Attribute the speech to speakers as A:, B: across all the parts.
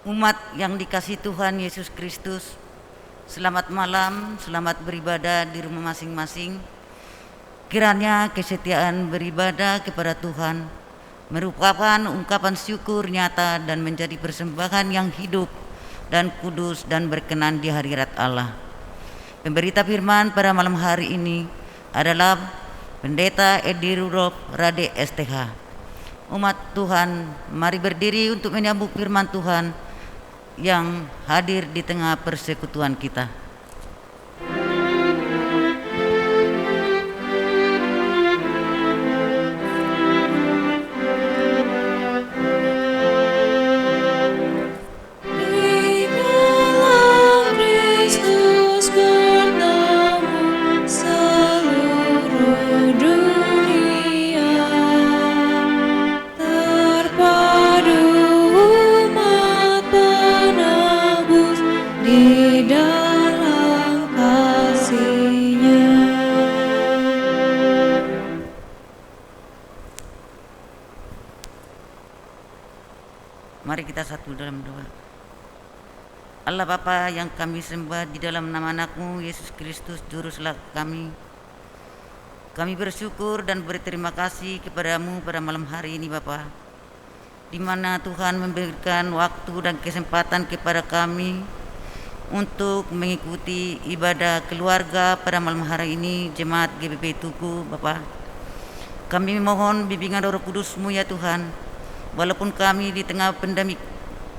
A: Umat yang dikasihi Tuhan Yesus Kristus, selamat malam, selamat beribadah di rumah masing-masing. Kiranya kesetiaan beribadah kepada Tuhan merupakan ungkapan syukur nyata dan menjadi persembahan yang hidup dan kudus dan berkenan di hadirat Allah. Pemberita firman pada malam hari ini adalah Pendeta Edi Rudolf Rade STH. Umat Tuhan, mari berdiri untuk menyambut firman Tuhan yang hadir di tengah persekutuan kita. Mari kita satu dalam doa. Allah Bapa yang kami sembah, di dalam nama Anak-Mu Yesus Kristus Juru Selamat kami bersyukur dan berterima kasih kepadamu pada malam hari ini Bapa, di mana Tuhan memberikan waktu dan kesempatan kepada kami untuk mengikuti ibadah keluarga pada malam hari ini Jemaat GBP Tugu Bapa. Kami mohon bimbingan Roh Kudus-Mu ya Tuhan. Walaupun kami di tengah pandemi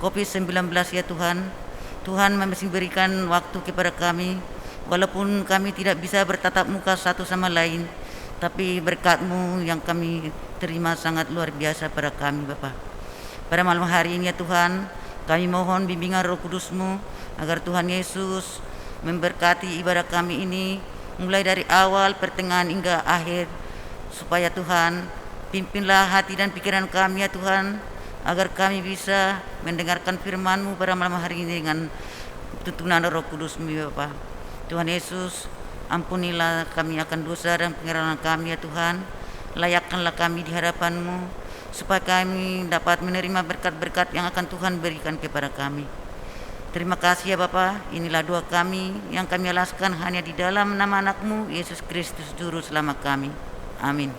A: COVID-19 ya Tuhan, Tuhan masih berikan waktu kepada kami. Walaupun kami tidak bisa bertatap muka satu sama lain, tapi berkat-Mu yang kami terima sangat luar biasa pada kami Bapa. Pada malam hari ini ya Tuhan, kami mohon bimbingan Roh Kudus-Mu agar Tuhan Yesus memberkati ibadah kami ini mulai dari awal, pertengahan hingga akhir, supaya Tuhan pimpinlah hati dan pikiran kami ya Tuhan, agar kami bisa mendengarkan firman-Mu pada malam hari ini dengan tuntunan Roh Kudus-Mu ya Bapa. Tuhan Yesus, ampunilah kami akan dosa dan pengenalan kami ya Tuhan. Layakkanlah kami di hadapan-Mu, supaya kami dapat menerima berkat-berkat yang akan Tuhan berikan kepada kami. Terima kasih ya Bapa. Inilah doa kami yang kami alaskan hanya di dalam nama Anak-Mu Yesus Kristus Juru Selamat kami. Amin.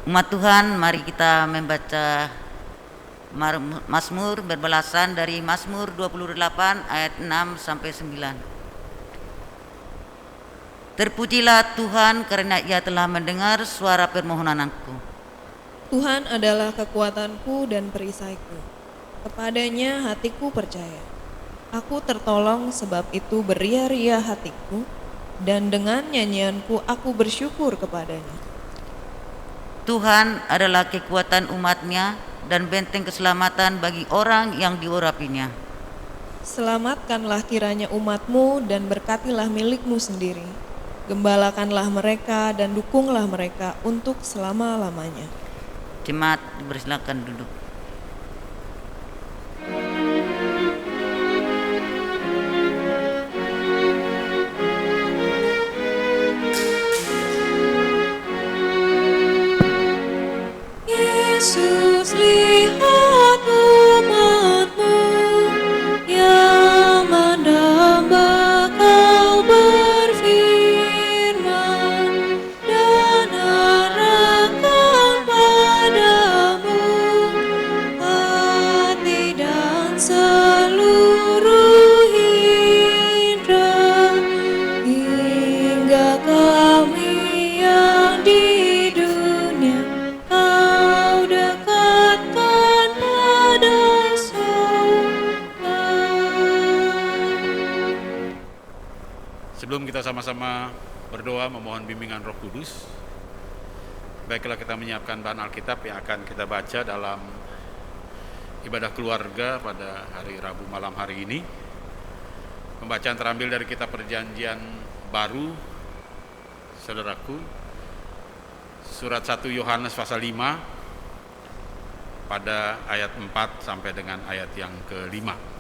A: Umat Tuhan, mari kita membaca Mazmur berbalasan dari Mazmur 28 ayat 6 sampai 9. Terpujilah Tuhan karena Ia telah mendengar suara permohonanku.
B: Tuhan adalah kekuatanku dan perisaiku. Kepadanya hatiku percaya. Aku tertolong, sebab itu beria-ria hatiku, dan dengan nyanyianku aku bersyukur kepadanya.
A: Tuhan adalah kekuatan umat-Nya dan benteng keselamatan bagi orang yang diurapinya.
B: Selamatkanlah kiranya umat-Mu dan berkatilah milik-Mu sendiri. Gembalakanlah mereka dan dukunglah mereka untuk selama-lamanya.
A: Jemaat dipersilakan duduk.
B: Yesus, lihat umat-Mu yang mendamba Kau berfirman dan arahkan padamu hati dan seluruh hidrat, hingga kami yang di dunia Kau dekatkan pada surga.
C: Sebelum kita sama-sama berdoa memohon bimbingan Roh Kudus, baiklah kita menyiapkan bahan Alkitab yang akan kita baca dalam ibadah keluarga pada hari Rabu malam hari ini. Pembacaan terambil dari kitab Perjanjian Baru, saudaraku, surat 1 Yohanes pasal 5 pada ayat 4 sampai dengan ayat yang ke-5.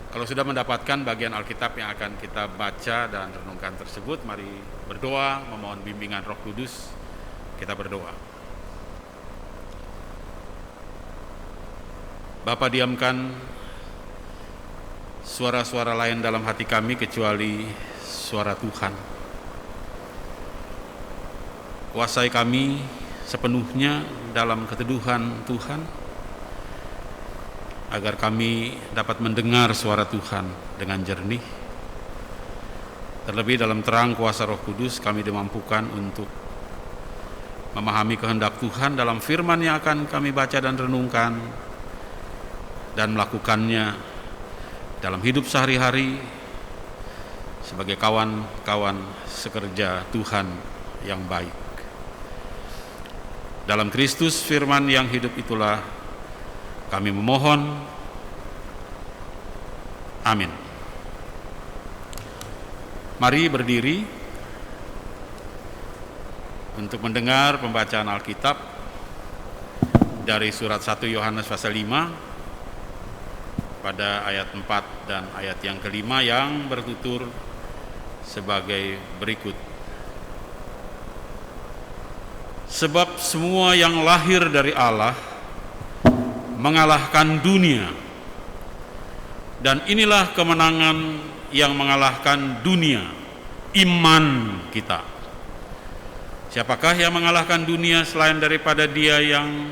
C: Kalau sudah mendapatkan bagian Alkitab yang akan kita baca dan renungkan tersebut, mari berdoa, memohon bimbingan Roh Kudus. Kita berdoa. Bapa, diamkan suara-suara lain dalam hati kami kecuali suara Tuhan. Kuasai kami sepenuhnya dalam keteduhan Tuhan, agar kami dapat mendengar suara Tuhan dengan jernih. Terlebih dalam terang kuasa Roh Kudus, kami dimampukan untuk memahami kehendak Tuhan dalam firman yang akan kami baca dan renungkan, dan melakukannya dalam hidup sehari-hari sebagai kawan-kawan sekerja Tuhan yang baik. Dalam Kristus firman yang hidup itulah kami memohon. Amin. Mari berdiri untuk mendengar pembacaan Alkitab dari surat 1 Yohanes pasal 5 pada ayat 4 dan ayat yang kelima yang bertutur sebagai berikut. Sebab semua yang lahir dari Allah mengalahkan dunia, dan inilah kemenangan yang mengalahkan dunia, iman kita. Siapakah yang mengalahkan dunia selain daripada dia yang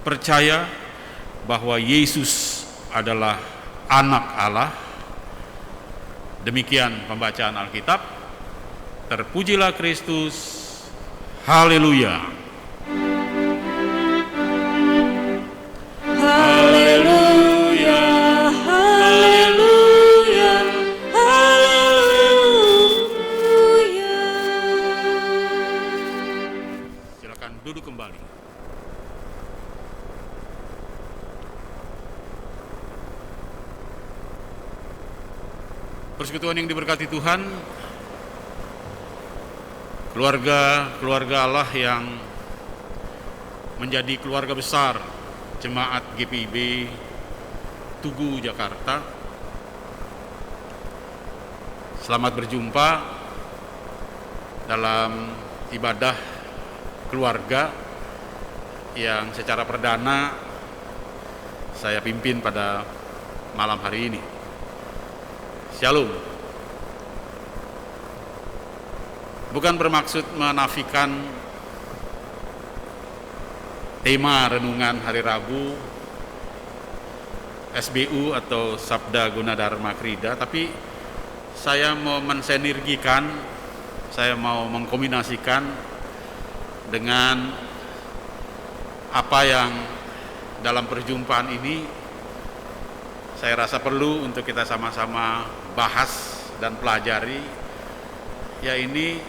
C: percaya bahwa Yesus adalah anak Allah? Demikian pembacaan Alkitab. Terpujilah Kristus. Haleluya.
B: Haleluya, haleluya, haleluya.
C: Silakan duduk kembali. Persekutuan yang diberkati Tuhan, keluarga Allah yang menjadi keluarga besar Jemaat GPIB Tugu Jakarta. Selamat berjumpa dalam ibadah keluarga yang secara perdana saya pimpin pada malam hari ini. Shalom. Bukan bermaksud menafikan tema renungan hari Rabu SBU atau Sabda Guna Dharma Krida, tapi saya mau mensinergikan, saya mau mengkombinasikan dengan apa yang dalam perjumpaan ini saya rasa perlu untuk kita sama-sama bahas dan pelajari, yaitu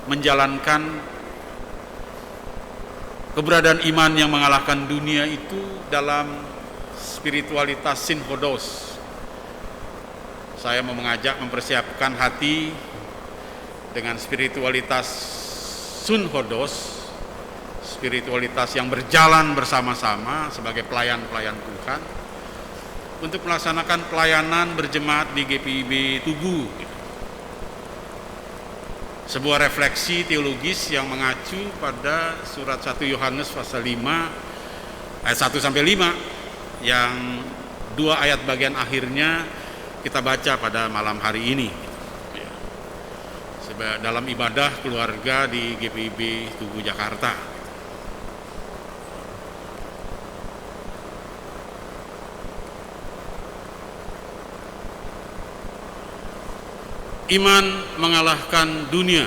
C: menjalankan keberadaan iman yang mengalahkan dunia itu dalam spiritualitas sinhodos. Saya mau mengajak mempersiapkan hati dengan spiritualitas sunhodos, spiritualitas yang berjalan bersama-sama sebagai pelayan-pelayan Tuhan untuk melaksanakan pelayanan berjemaat di GPIB Tugu. Sebuah refleksi teologis yang mengacu pada surat 1 Yohanes pasal 5 ayat 1 sampai 5 yang 2 ayat bagian akhirnya kita baca pada malam hari ini. Dalam ibadah keluarga di GPIB Tugu Jakarta. Iman mengalahkan dunia.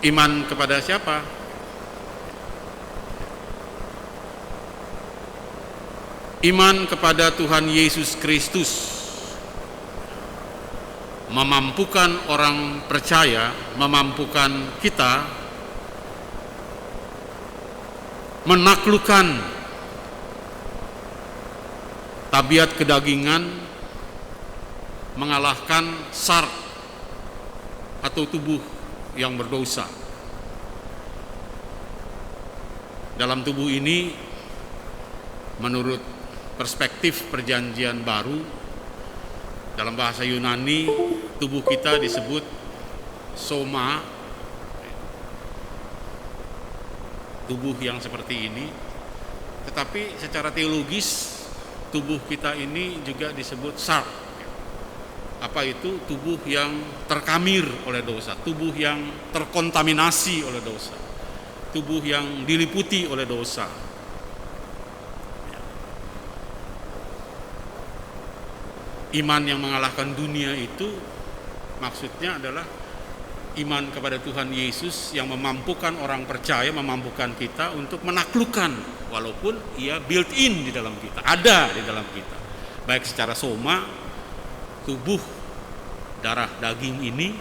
C: Iman kepada siapa? Iman kepada Tuhan Yesus Kristus memampukan orang percaya, memampukan kita menaklukkan tabiat kedagingan, mengalahkan sar atau tubuh yang berdosa. Dalam tubuh ini Menurut perspektif perjanjian baru, dalam bahasa Yunani, tubuh kita disebut soma, tubuh yang seperti ini. Tetapi secara teologis, tubuh kita ini juga disebut sark. Apa itu? Tubuh yang terkamir oleh dosa, tubuh yang terkontaminasi oleh dosa, tubuh yang diliputi oleh dosa. Iman yang mengalahkan dunia itu maksudnya adalah iman kepada Tuhan Yesus yang memampukan orang percaya, memampukan kita untuk menaklukkan, walaupun ia built in di dalam kita, ada di dalam kita, baik secara soma, tubuh darah daging ini,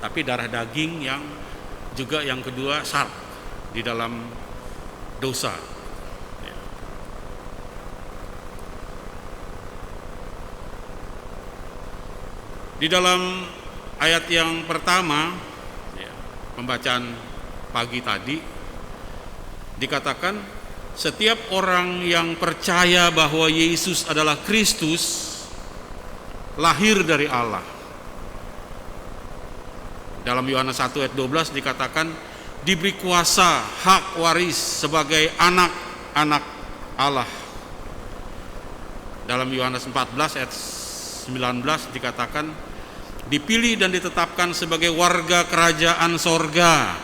C: tapi darah daging yang juga yang kedua sark di dalam dosa. Di dalam ayat yang pertama, pembacaan pagi tadi, dikatakan setiap orang yang percaya bahwa Yesus adalah Kristus lahir dari Allah. Dalam Yohanes 1 ayat 12 dikatakan diberi kuasa hak waris sebagai anak-anak Allah. Dalam Yohanes 14 ayat 19 dikatakan dipilih dan ditetapkan sebagai warga kerajaan sorga.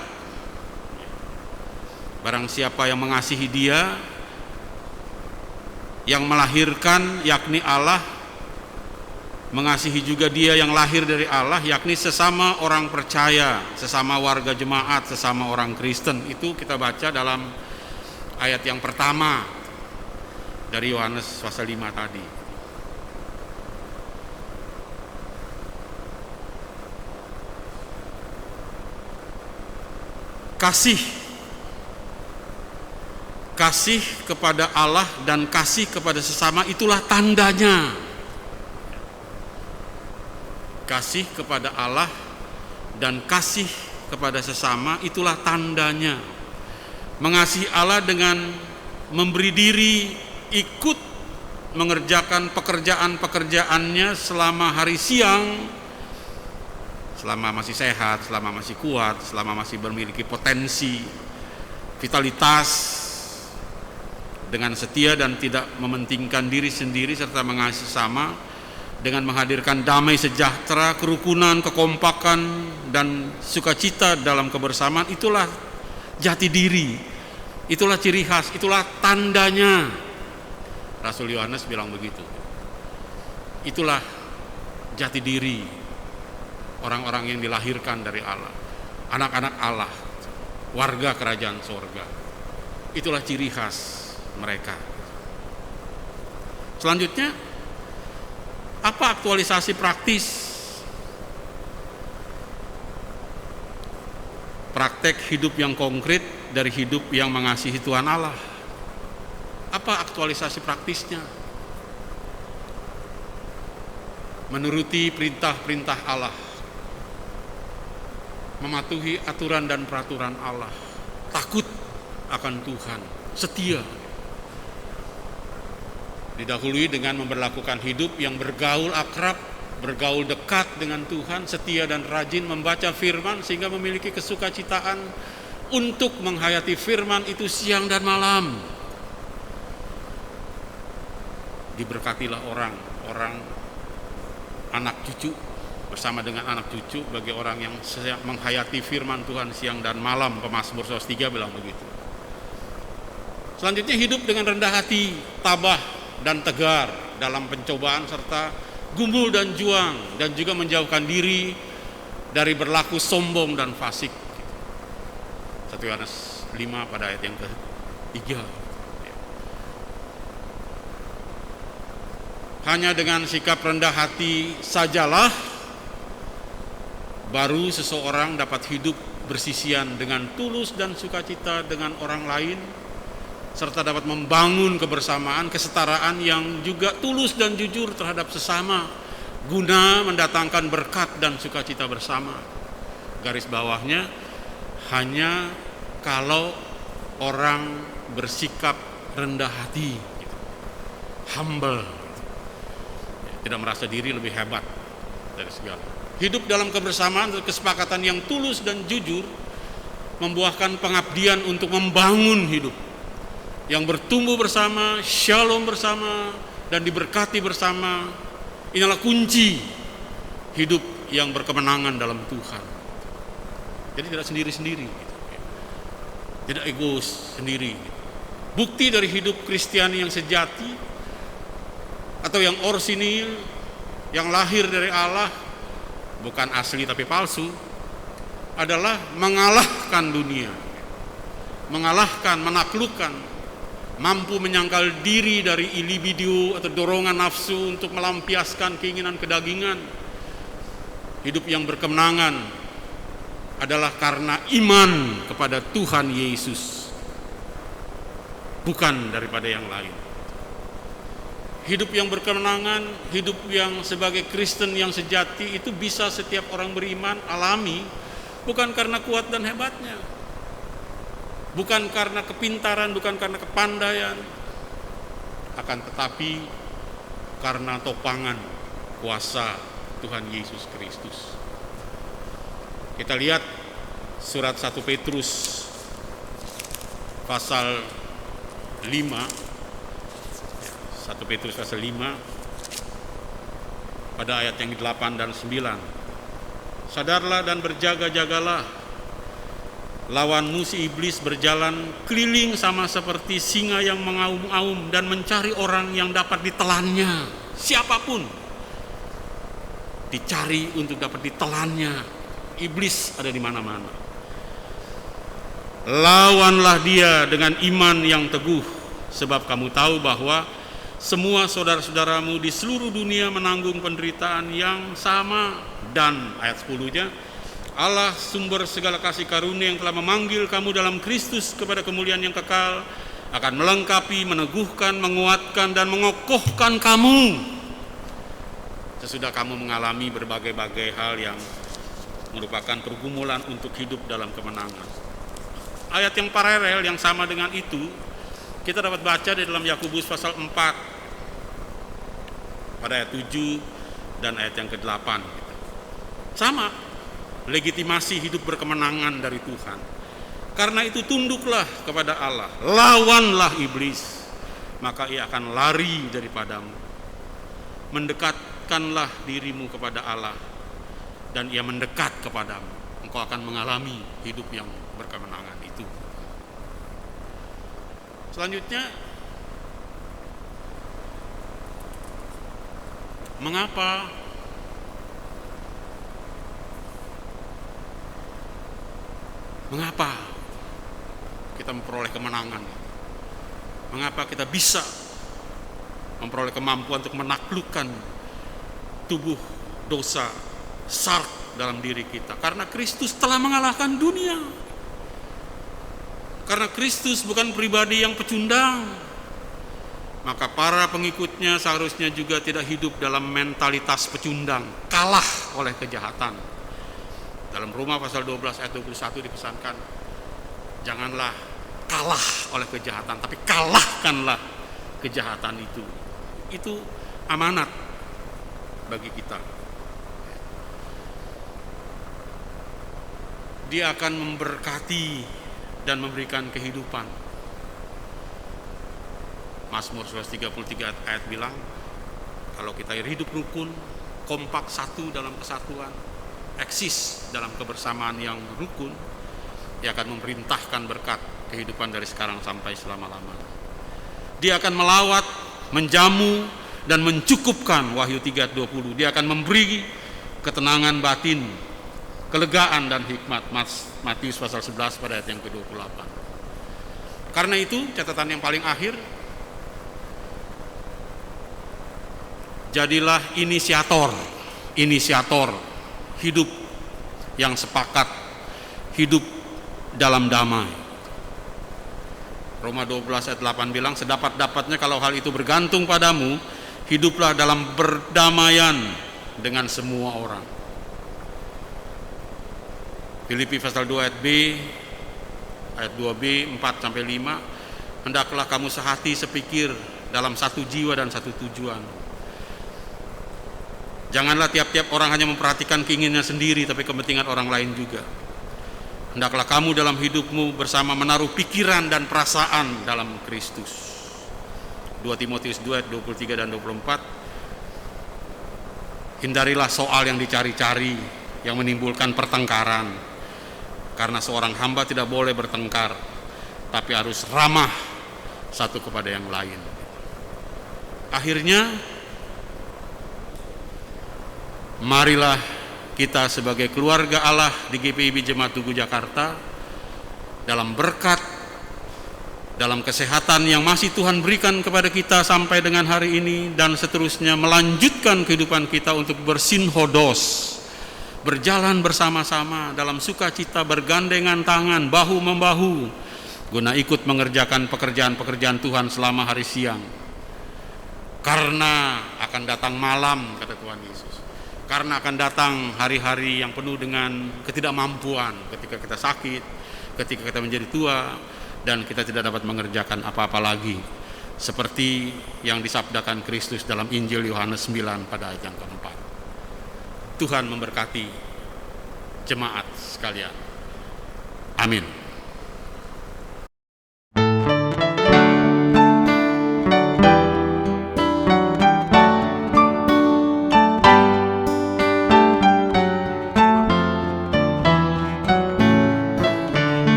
C: Barang siapa yang mengasihi Dia yang melahirkan, yakni Allah, mengasihi juga Dia yang lahir dari Allah, yakni sesama orang percaya, sesama warga jemaat, sesama orang Kristen. Itu kita baca dalam ayat yang pertama dari Yohanes pasal 5 tadi. Kasih kepada Allah dan kasih kepada sesama itulah tandanya. Kasih kepada Allah dan kasih kepada sesama itulah tandanya. Mengasihi Allah dengan memberi diri, ikut mengerjakan pekerjaan-pekerjaannya selama hari siang, selama masih sehat, selama masih kuat, selama masih memiliki potensi, vitalitas, dengan setia dan tidak mementingkan diri sendiri serta mengasihi sesama, dengan menghadirkan damai sejahtera, kerukunan, kekompakan, dan sukacita dalam kebersamaan. Itulah jati diri, itulah ciri khas, itulah tandanya. Rasul Yohanes bilang begitu. Itulah jati diri orang-orang yang dilahirkan dari Allah, anak-anak Allah, warga kerajaan sorga. Itulah ciri khas mereka. Selanjutnya, apa aktualisasi praktis? Praktek hidup yang konkret dari hidup yang mengasihi Tuhan Allah. Apa aktualisasi praktisnya? Menuruti perintah-perintah Allah, mematuhi aturan dan peraturan Allah, takut akan Tuhan, setia. Didahului dengan memperlakukan hidup yang bergaul akrab, bergaul dekat dengan Tuhan, setia dan rajin membaca firman sehingga memiliki kesukacitaan untuk menghayati firman itu siang dan malam. Diberkatilah orang anak cucu bersama dengan anak cucu bagi orang yang menghayati firman Tuhan siang dan malam. Pemazmur 103 bilang begitu. Selanjutnya, hidup dengan rendah hati, tabah dan tegar dalam pencobaan serta gumul dan juang, dan juga menjauhkan diri dari berlaku sombong dan fasik. 1 Yohanes 5 pada ayat yang ke-3. Hanya dengan sikap rendah hati sajalah baru seseorang dapat hidup bersisian dengan tulus dan sukacita dengan orang lain, serta dapat membangun kebersamaan, kesetaraan yang juga tulus dan jujur terhadap sesama, guna mendatangkan berkat dan sukacita bersama. Garis bawahnya, hanya kalau orang bersikap rendah hati, gitu. humble, tidak merasa diri lebih hebat dari segala. Hidup dalam kebersamaan dan kesepakatan yang tulus dan jujur membuahkan pengabdian untuk membangun hidup yang bertumbuh bersama, shalom bersama, dan diberkati bersama. Inilah kunci hidup yang berkemenangan dalam Tuhan. Jadi tidak sendiri-sendiri, tidak egois sendiri. Bukti dari hidup Kristiani yang sejati atau yang orsinil, yang lahir dari Allah, bukan asli tapi palsu, adalah mengalahkan dunia, mengalahkan, menaklukkan, mampu menyangkal diri dari libido atau dorongan nafsu untuk melampiaskan keinginan kedagingan. Hidup yang berkemenangan adalah karena iman kepada Tuhan Yesus, bukan daripada yang lain. Hidup yang berkemenangan, hidup yang sebagai Kristen yang sejati itu bisa setiap orang beriman alami, bukan karena kuat dan hebatnya, bukan karena kepintaran, bukan karena kepandaian, akan tetapi karena topangan kuasa Tuhan Yesus Kristus. Kita lihat surat 1 Petrus pasal 5, 1 Petrus pasal 5 pada ayat yang 8 dan 9. Sadarlah dan berjaga-jagalah, lawanmu si iblis berjalan keliling sama seperti singa yang mengaum-aum dan mencari orang yang dapat ditelannya. Siapapun dicari untuk dapat ditelannya. Iblis ada di mana-mana. Lawanlah dia dengan iman yang teguh, sebab kamu tahu bahwa semua saudara-saudaramu di seluruh dunia menanggung penderitaan yang sama. Dan ayat 10-nya, Allah sumber segala kasih karunia yang telah memanggil kamu dalam Kristus kepada kemuliaan yang kekal, akan melengkapi, meneguhkan, menguatkan, dan mengokohkan kamu sesudah kamu mengalami berbagai-bagai hal yang merupakan pergumulan untuk hidup dalam kemenangan. Ayat yang paralel yang sama dengan itu kita dapat baca di dalam Yakobus pasal 4 pada ayat 7 dan ayat yang ke-8. Sama, legitimasi hidup berkemenangan dari Tuhan. Karena itu tunduklah kepada Allah, lawanlah iblis, maka ia akan lari daripadamu. Mendekatkanlah dirimu kepada Allah, dan ia mendekat kepadamu. Engkau akan mengalami hidup yang berkemenangan itu. Selanjutnya, mengapa kita memperoleh kemenangan? Mengapa kita bisa memperoleh kemampuan untuk menaklukkan tubuh dosa sark dalam diri kita? Karena Kristus telah mengalahkan dunia. Karena Kristus bukan pribadi yang pecundang, maka para pengikutnya seharusnya juga tidak hidup dalam mentalitas pecundang, kalah oleh kejahatan. Dalam Roma pasal 12 ayat 21 dipesankan, janganlah kalah oleh kejahatan, tapi kalahkanlah kejahatan itu. Itu amanat bagi kita. Dia akan memberkati dan memberikan kehidupan. Mazmur 133 ayat bilang, kalau kita hidup rukun, kompak satu dalam kesatuan, eksis dalam kebersamaan yang rukun, dia akan memerintahkan berkat kehidupan dari sekarang sampai selama-lamanya. Dia akan melawat, menjamu, dan mencukupkan. Wahyu 3:20. Dia akan memberi ketenangan batin, kelegaan dan hikmat. Matius pasal 11 pada ayat yang ke-28. Karena itu, catatan yang paling akhir, jadilah inisiator hidup yang sepakat, hidup dalam damai. Roma 12 ayat 8 bilang, sedapat-dapatnya kalau hal itu bergantung padamu, hiduplah dalam berdamaian dengan semua orang. Filipi pasal 2 ayat B, ayat 2b 4-5, hendaklah kamu sehati sepikir dalam satu jiwa dan satu tujuan. Janganlah tiap-tiap orang hanya memperhatikan keinginannya sendiri, tapi kepentingan orang lain juga. Hendaklah kamu dalam hidupmu bersama menaruh pikiran dan perasaan dalam Kristus. 2 Timotius 2 ayat 23 dan 24. Hindarilah soal yang dicari-cari, yang menimbulkan pertengkaran. Karena seorang hamba tidak boleh bertengkar, tapi harus ramah satu kepada yang lain. Akhirnya, marilah kita sebagai keluarga Allah di GPIB Jemaat Tugu Jakarta dalam berkat, dalam kesehatan yang masih Tuhan berikan kepada kita sampai dengan hari ini dan seterusnya, melanjutkan kehidupan kita untuk bersinhodos, berjalan bersama-sama dalam sukacita, bergandengan tangan, bahu-membahu, guna ikut mengerjakan pekerjaan-pekerjaan Tuhan selama hari siang. Karena akan datang malam, kata Tuhan Yesus. Karena akan datang hari-hari yang penuh dengan ketidakmampuan, ketika kita sakit, ketika kita menjadi tua, dan kita tidak dapat mengerjakan apa-apa lagi, seperti yang disabdakan Kristus dalam Injil Yohanes 9 pada ayat yang keempat. Tuhan memberkati jemaat sekalian. Amin.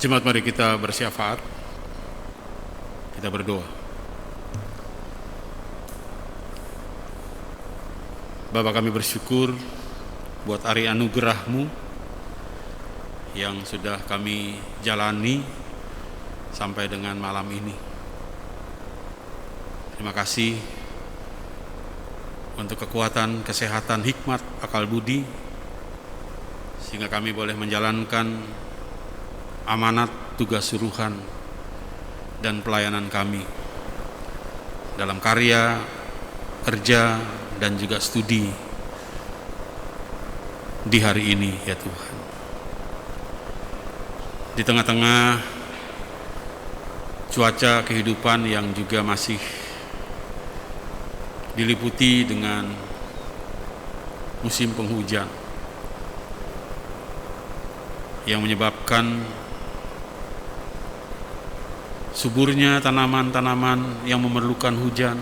C: Jemaat, mari kita bersyafaat. Kita berdoa. Bapa, kami bersyukur buat hari anugerah-Mu yang sudah kami jalani sampai dengan malam ini. Terima kasih untuk kekuatan, kesehatan, hikmat, akal budi, sehingga kami boleh menjalankan amanat, tugas suruhan, dan pelayanan kami dalam karya, kerja, dan juga studi di hari ini, ya Tuhan. Di tengah-tengah cuaca kehidupan yang juga masih diliputi dengan musim penghujan yang menyebabkan suburnya tanaman-tanaman yang memerlukan hujan,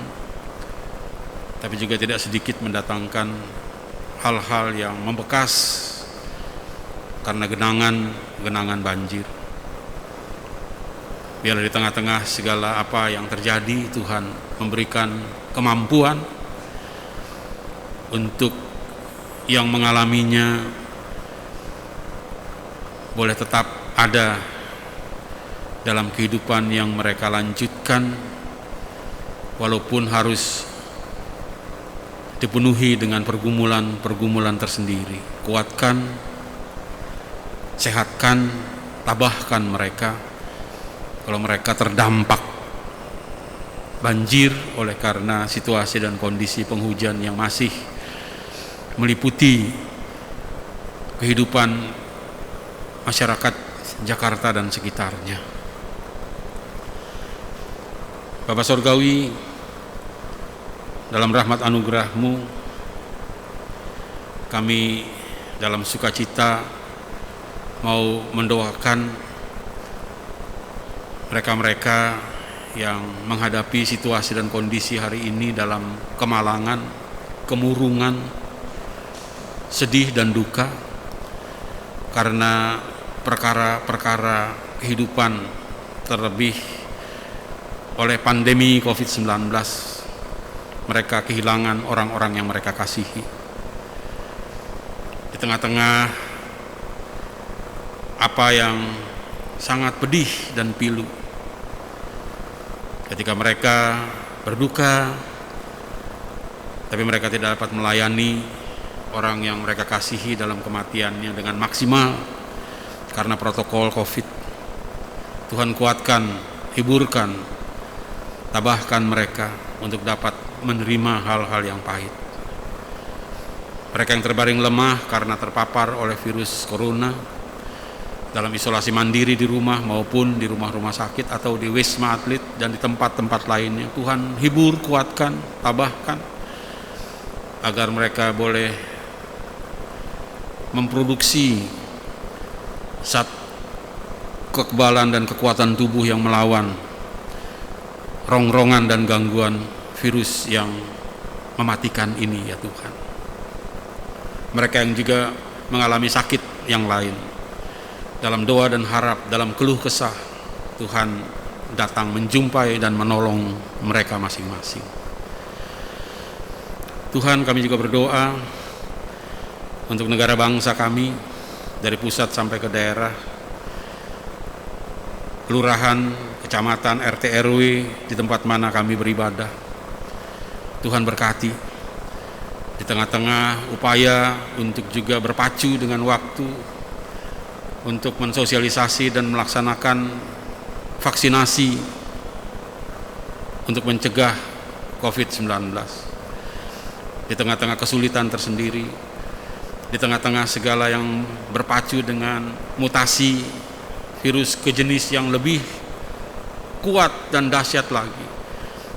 C: tapi juga tidak sedikit mendatangkan hal-hal yang membekas karena genangan banjir. Biarlah di tengah-tengah segala apa yang terjadi, Tuhan memberikan kemampuan untuk yang mengalaminya boleh tetap ada dalam kehidupan yang mereka lanjutkan, walaupun harus dipenuhi dengan pergumulan tersendiri. Kuatkan, sehatkan, tabahkan mereka kalau mereka terdampak banjir oleh karena situasi dan kondisi penghujan yang masih meliputi kehidupan masyarakat Jakarta dan sekitarnya. Bapa Sorgawi, dalam rahmat anugerah-Mu kami dalam sukacita mau mendoakan mereka-mereka yang menghadapi situasi dan kondisi hari ini dalam kemalangan, kemurungan, sedih dan duka karena perkara-perkara kehidupan, terlebih oleh pandemi COVID-19. Mereka kehilangan orang-orang yang mereka kasihi. Di tengah-tengah apa yang sangat pedih dan pilu, ketika mereka berduka, tapi mereka tidak dapat melayani orang yang mereka kasihi dalam kematiannya dengan maksimal karena protokol COVID. Tuhan kuatkan, hiburkan, tabahkan mereka untuk dapat menerima hal-hal yang pahit. Mereka yang terbaring lemah karena terpapar oleh virus corona, dalam isolasi mandiri di rumah maupun di rumah-rumah sakit atau di Wisma Atlet dan di tempat-tempat lainnya, Tuhan hibur, kuatkan, tabahkan, agar mereka boleh memproduksi zat kekebalan dan kekuatan tubuh yang melawan rongrongan dan gangguan virus yang mematikan ini, ya Tuhan. Mereka yang juga mengalami sakit yang lain, dalam doa dan harap, dalam keluh kesah, Tuhan datang menjumpai dan menolong mereka masing-masing. Tuhan, kami juga berdoa untuk negara bangsa kami, dari pusat sampai ke daerah, kelurahan, kecamatan, RT RW, di tempat mana kami beribadah. Tuhan berkati di tengah-tengah upaya untuk juga berpacu dengan waktu untuk mensosialisasi dan melaksanakan vaksinasi untuk mencegah COVID-19. Di tengah-tengah kesulitan tersendiri, di tengah-tengah segala yang berpacu dengan mutasi virus ke jenis yang lebih kuat dan dahsyat lagi,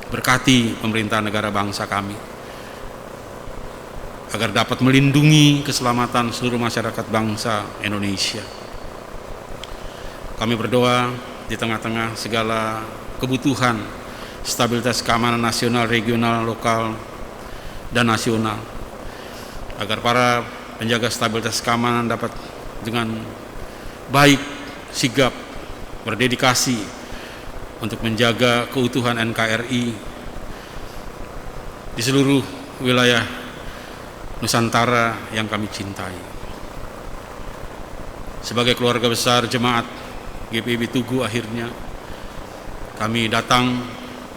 C: berkati pemerintah negara bangsa kami agar dapat melindungi keselamatan seluruh masyarakat bangsa Indonesia. Kami berdoa di tengah-tengah segala kebutuhan stabilitas keamanan nasional, regional, lokal, dan nasional, agar para penjaga stabilitas keamanan dapat dengan baik, sigap, berdedikasi untuk menjaga keutuhan NKRI di seluruh wilayah Nusantara yang kami cintai. Sebagai keluarga besar jemaat GPIB Tugu, akhirnya kami datang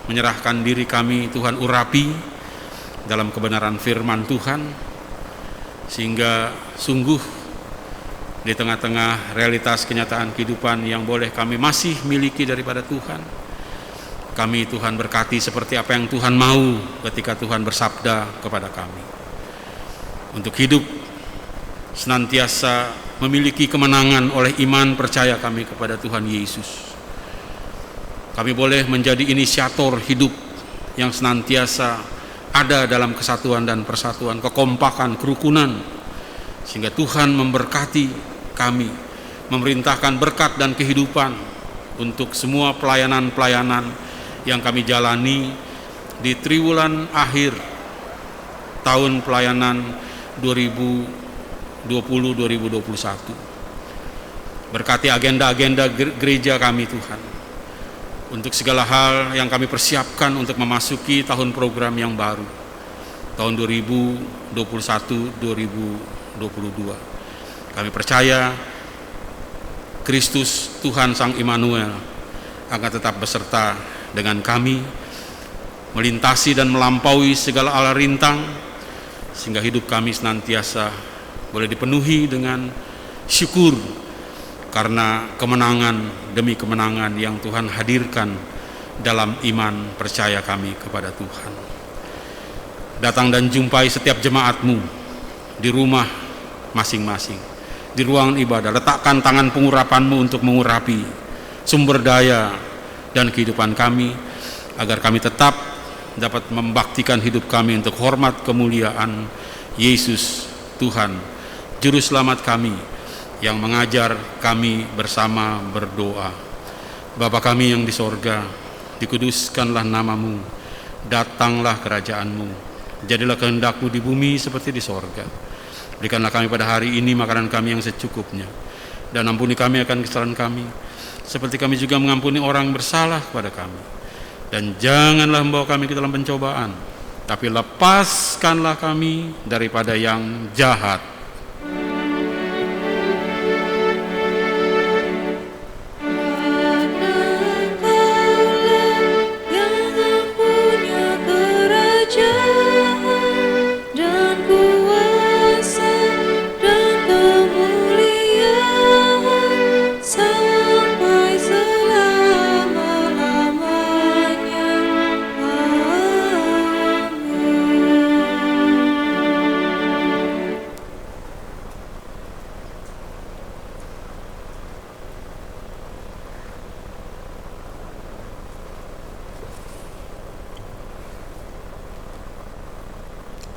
C: menyerahkan diri kami, Tuhan urapi dalam kebenaran firman Tuhan, sehingga sungguh di tengah-tengah realitas kenyataan kehidupan yang boleh kami masih miliki daripada Tuhan, kami Tuhan berkati seperti apa yang Tuhan mau ketika Tuhan bersabda kepada kami, untuk hidup senantiasa memiliki kemenangan oleh iman percaya kami kepada Tuhan Yesus. Kami boleh menjadi inisiator hidup yang senantiasa ada dalam kesatuan dan persatuan, kekompakan, kerukunan, sehingga Tuhan memberkati kami, memerintahkan berkat dan kehidupan untuk semua pelayanan-pelayanan yang kami jalani di triwulan akhir tahun pelayanan 2020-2021. Berkati agenda-agenda gereja kami Tuhan, untuk segala hal yang kami persiapkan untuk memasuki tahun program yang baru, tahun 2021-2022. Kami percaya Kristus Tuhan Sang Immanuel akan tetap beserta dengan kami, melintasi dan melampaui segala ala rintang, sehingga hidup kami senantiasa boleh dipenuhi dengan syukur karena kemenangan demi kemenangan yang Tuhan hadirkan dalam iman percaya kami kepada Tuhan. Datang dan jumpai setiap jemaat-Mu di rumah masing-masing, di ruangan ibadah. Letakkan tangan pengurapan-Mu untuk mengurapi sumber daya dan kehidupan kami, agar kami tetap dapat membaktikan hidup kami untuk hormat kemuliaan Yesus Tuhan, Juru Selamat kami, yang mengajar kami bersama berdoa. Bapa kami yang di sorga, dikuduskanlah nama-Mu, datanglah kerajaan-Mu, jadilah kehendak-Mu di bumi seperti di sorga. Berikanlah kami pada hari ini makanan kami yang secukupnya, dan ampuni kami akan kesalahan kami, seperti kami juga mengampuni orang bersalah kepada kami. Dan janganlah membawa kami ke dalam pencobaan, tapi lepaskanlah kami daripada yang jahat.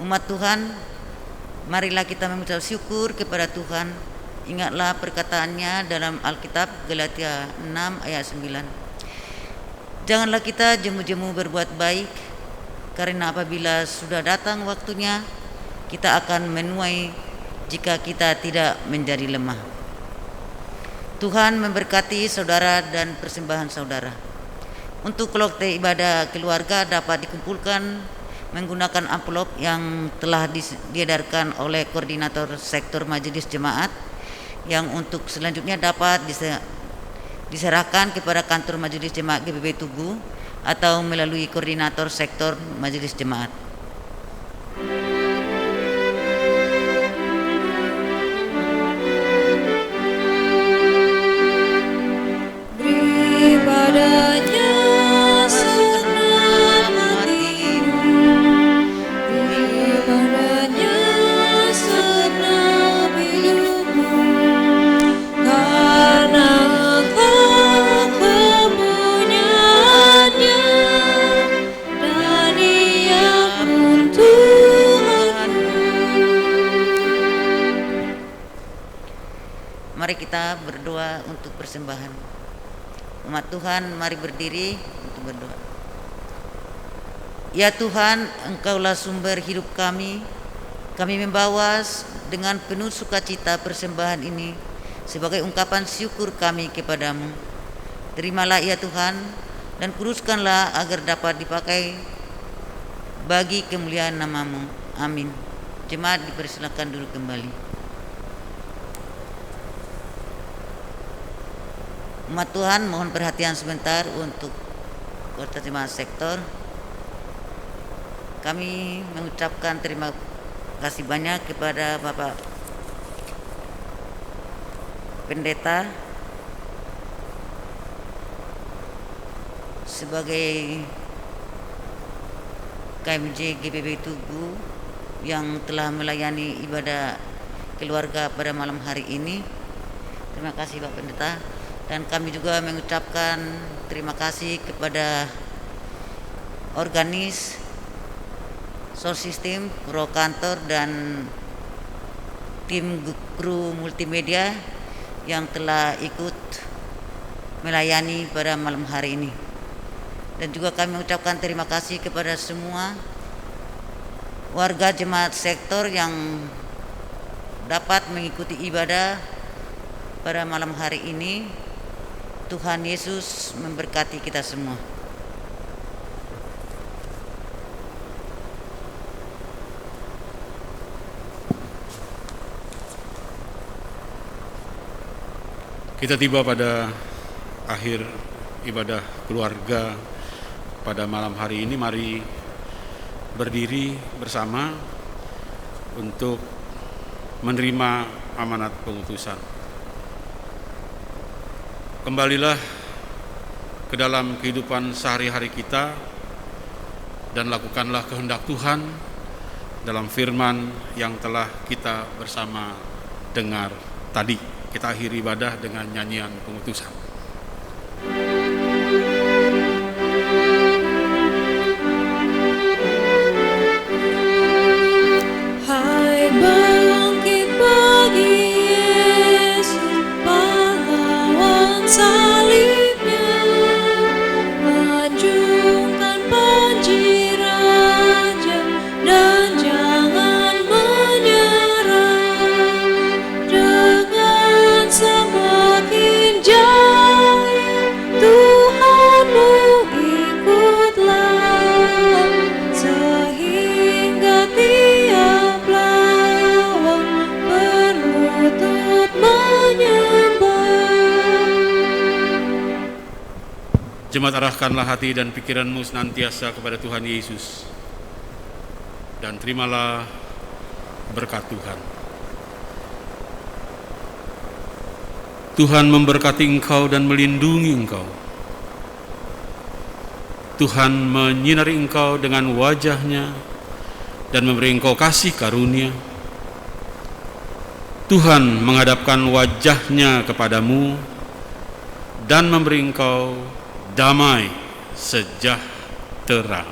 A: Umat Tuhan, marilah kita mengucap syukur kepada Tuhan. Ingatlah perkataannya dalam Alkitab Galatia 6 ayat 9. Janganlah kita jemu-jemu berbuat baik, karena apabila sudah datang waktunya, kita akan menuai jika kita tidak menjadi lemah. Tuhan memberkati saudara dan persembahan saudara. Untuk kolekte ibadah keluarga dapat dikumpulkan menggunakan amplop yang telah diedarkan oleh koordinator sektor majelis jemaat, yang untuk selanjutnya dapat diserahkan kepada kantor majelis jemaat GBB Tugu atau melalui koordinator sektor majelis jemaat. Mari kita berdoa untuk persembahan. Umat Tuhan, mari berdiri untuk berdoa. Ya Tuhan, Engkaulah sumber hidup kami. Kami membawa dengan penuh sukacita persembahan ini sebagai ungkapan syukur kami kepadamu. Terimalah ya Tuhan, dan kuduskanlah agar dapat dipakai bagi kemuliaan nama-Mu. Amin. Jemaat dipersilakan duduk kembali. Umat Tuhan, mohon perhatian sebentar untuk kota jemaat sektor. Kami mengucapkan terima kasih banyak kepada Bapak Pendeta sebagai KMJ GBB Tugu yang telah melayani ibadah keluarga pada malam hari ini. Terima kasih Bapak Pendeta. Dan kami juga mengucapkan terima kasih kepada organis, sound system, kru kantor, dan tim kru multimedia yang telah ikut melayani pada malam hari ini. Dan juga kami mengucapkan terima kasih kepada semua warga jemaat sektor yang dapat mengikuti ibadah pada malam hari ini. Tuhan Yesus memberkati kita semua.
C: Kita tiba pada akhir ibadah keluarga pada malam hari ini. Mari berdiri bersama untuk menerima amanat pengutusan. Kembalilah ke dalam kehidupan sehari-hari kita dan lakukanlah kehendak Tuhan dalam firman yang telah kita bersama dengar tadi. Kita akhiri ibadah dengan nyanyian pengutusan.
B: Hai bangkit bagi Yesus, pahlawan salibnya, lanjutkan panji raja dan jangan menyerah. Dengan semakin jaya Tuhanmu ikutlah, sehingga tiap lawan berlutut menyembah.
C: Jemaat, arahkanlah hati dan pikiranmu senantiasa kepada Tuhan Yesus dan terimalah berkat Tuhan. Tuhan memberkati engkau dan melindungi engkau. Tuhan menyinari engkau dengan wajah-Nya dan memberi engkau kasih karunia. Tuhan menghadapkan wajah-Nya kepadamu dan memberi engkau damai sejahtera.